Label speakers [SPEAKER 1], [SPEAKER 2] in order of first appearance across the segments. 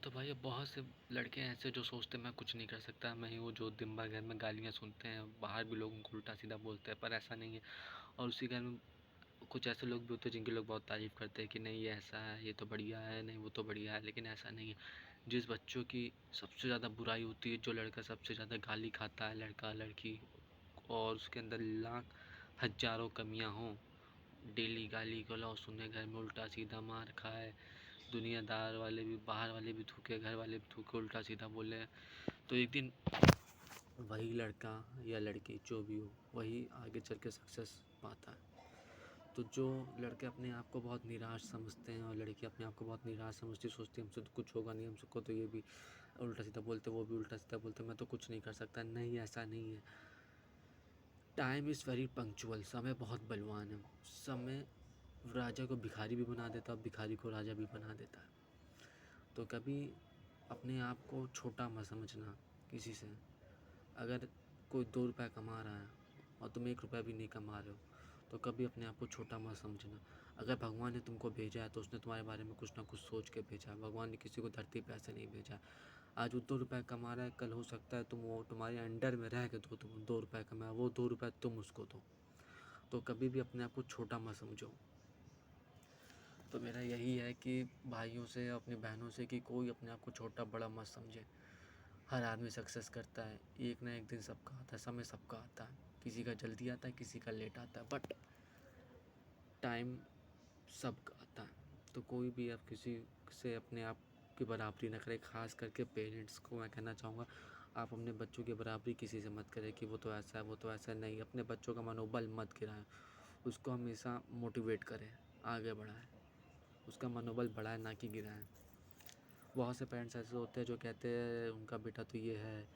[SPEAKER 1] तो भाई बहुत से लड़के हैं ऐसे जो सोचते हैं मैं कुछ नहीं कर सकता, मैं ही वो जो दिन भर घर में गालियाँ सुनते हैं, बाहर भी लोग उनको उल्टा सीधा बोलते हैं, पर ऐसा नहीं है। और उसी घर में कुछ ऐसे लोग भी होते हैं जिनके लोग बहुत तारीफ़ करते हैं कि नहीं ये ऐसा है, ये तो बढ़िया है, नहीं वो तो बढ़िया है, लेकिन ऐसा नहीं है। जिस बच्चों की सबसे ज़्यादा बुराई होती है, जो लड़का सबसे ज़्यादा गाली खाता है, लड़का लड़की, और उसके अंदर लाख हज़ारों कमियाँ हों, डेली गाली गलौज सुने, घर में उल्टा सीधा मार खाए, दुनियादार वाले भी, बाहर वाले भी थूके, घर वाले भी थूके, उल्टा सीधा बोले, तो एक दिन वही लड़का या लड़की जो भी हो वही आगे चल के सक्सेस पाता है। तो जो लड़के अपने आप को बहुत निराश समझते हैं और लड़की अपने आप को बहुत निराश समझती, सोचती हमसे तो कुछ होगा नहीं, हमको तो ये भी उल्टा सीधा बोलते, वो भी उल्टा सीधा बोलते, मैं तो कुछ नहीं कर सकता। नहीं, ऐसा नहीं है। Time is very punctual. समय बहुत बलवान है। समय राजा को भिखारी भी बना देता है और भिखारी को राजा भी बना देता है। तो कभी अपने आप को छोटा मत समझना किसी से। अगर कोई 2 रुपये कमा रहा है और तुम 1 रुपया भी नहीं कमा रहे हो, तो कभी अपने आप को छोटा मत समझना। अगर भगवान ने तुमको भेजा है तो उसने तुम्हारे बारे में कुछ ना कुछ सोच के भेजा है। भगवान ने किसी को धरती पे ऐसे नहीं भेजा। आज वो 2 रुपये कमा रहा है, कल हो सकता है तुम वो तुम्हारे अंडर में रह के तुम 2 रुपये कमाए, वो 2 रुपये तुम उसको दो। तो कभी भी अपने आप को छोटा मत समझो। तो मेरा यही है कि भाइयों से, अपनी बहनों से, कि कोई अपने आप को छोटा बड़ा मत समझे। हर आदमी सक्सेस करता है, एक ना एक दिन सबका आता है, समय सबका आता है। किसी का जल्दी आता है, किसी का लेट आता है, बट टाइम सबका आता है। तो कोई भी अब किसी से अपने आप की बराबरी ना करे। ख़ास करके पेरेंट्स को मैं कहना चाहूँगा, आप अपने बच्चों की बराबरी किसी से मत करें कि वो तो ऐसा है, वो तो ऐसा नहीं। अपने बच्चों का मनोबल मत गिराएं, उसको हमेशा मोटिवेट करें, आगे बढ़ाएं, उसका मनोबल बढ़ाएं, ना कि गिराएं। बहुत से पेरेंट्स ऐसे होते हैं जो कहते हैं उनका बेटा तो ये है,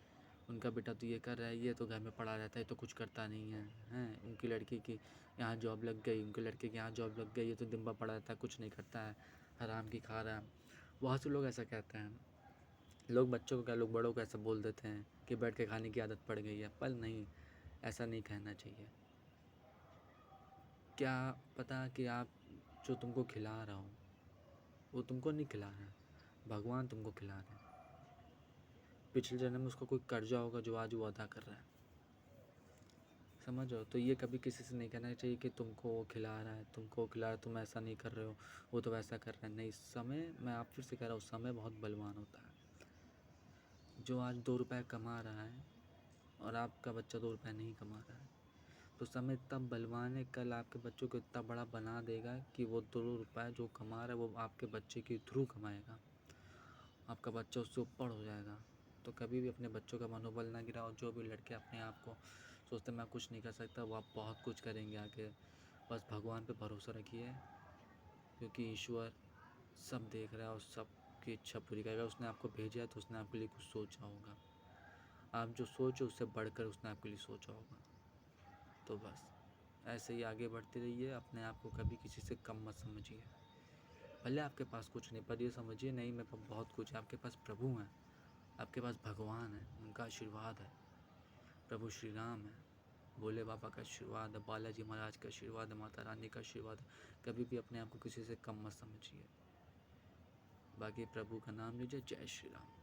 [SPEAKER 1] उनका बेटा तो ये कर रहा है, ये तो घर में पड़ा रहता है, तो कुछ करता नहीं है, हैं। उनकी लड़की की यहाँ जॉब लग गई, उनके लड़के की यहाँ जॉब लग गई, ये तो दिन भर पड़ा रहता है, कुछ नहीं करता है, हराम की खा रहा है। बहुत से लोग ऐसा कहते हैं। लोग बच्चों को क्या, लोग बड़ों को ऐसा बोल देते हैं कि बैठ के खाने की आदत पड़ गई है, पर नहीं, ऐसा नहीं कहना चाहिए। क्या पता कि आप जो तुमको खिला रहा हो वो तुमको नहीं खिला रहा है, भगवान तुमको खिला रहे हैं। पिछले जन्म में उसका कोई कर्जा होगा जो आज वो अदा कर रहा है, समझ रहे हो। तो ये कभी किसी से नहीं कहना चाहिए कि तुमको वो खिला रहा है, तुमको खिला रहा है, तुम ऐसा नहीं कर रहे हो, वो तो वैसा कर रहा है। नहीं, समय, मैं आप फिर से कह रहा हूँ, समय बहुत बलवान होता है। जो आज 2 रुपये कमा रहा है और आपका बच्चा 2 रुपये नहीं कमा रहा है, तो समय इतना बलवान है, कल आपके बच्चों को इतना बड़ा बना देगा कि वो 2 रुपये जो कमा रहा है वो आपके बच्चे के थ्रू कमाएगा, आपका बच्चा उससे ऊपर हो जाएगा। तो कभी भी अपने बच्चों का मनोबल ना गिराओ। जो भी लड़के अपने आप को सोचते मैं कुछ नहीं कर सकता, वो आप बहुत कुछ करेंगे आगे। बस भगवान पे भरोसा रखिए, क्योंकि ईश्वर सब देख रहा है और सबकी इच्छा पूरी करेगा। उसने आपको भेजा है तो उसने आपके लिए कुछ सोचा होगा। आप जो सोचो उससे बढ़कर उसने आपके लिए सोचा होगा। तो बस ऐसे ही आगे बढ़ते रहिए। अपने आप को कभी किसी से कम मत समझिए। भले आपके पास कुछ नहीं, पर ये समझिए नहीं, मेरे पास बहुत कुछ है। आपके पास प्रभु हैं, आपके पास भगवान है, उनका आशीर्वाद है, प्रभु श्री राम है, भोले बाबा का आशीर्वाद है, बालाजी महाराज का आशीर्वाद है, माता रानी का आशीर्वाद है। कभी भी अपने आप को किसी से कम मत समझिए। बाकी प्रभु का नाम लीजिए। जय श्री राम।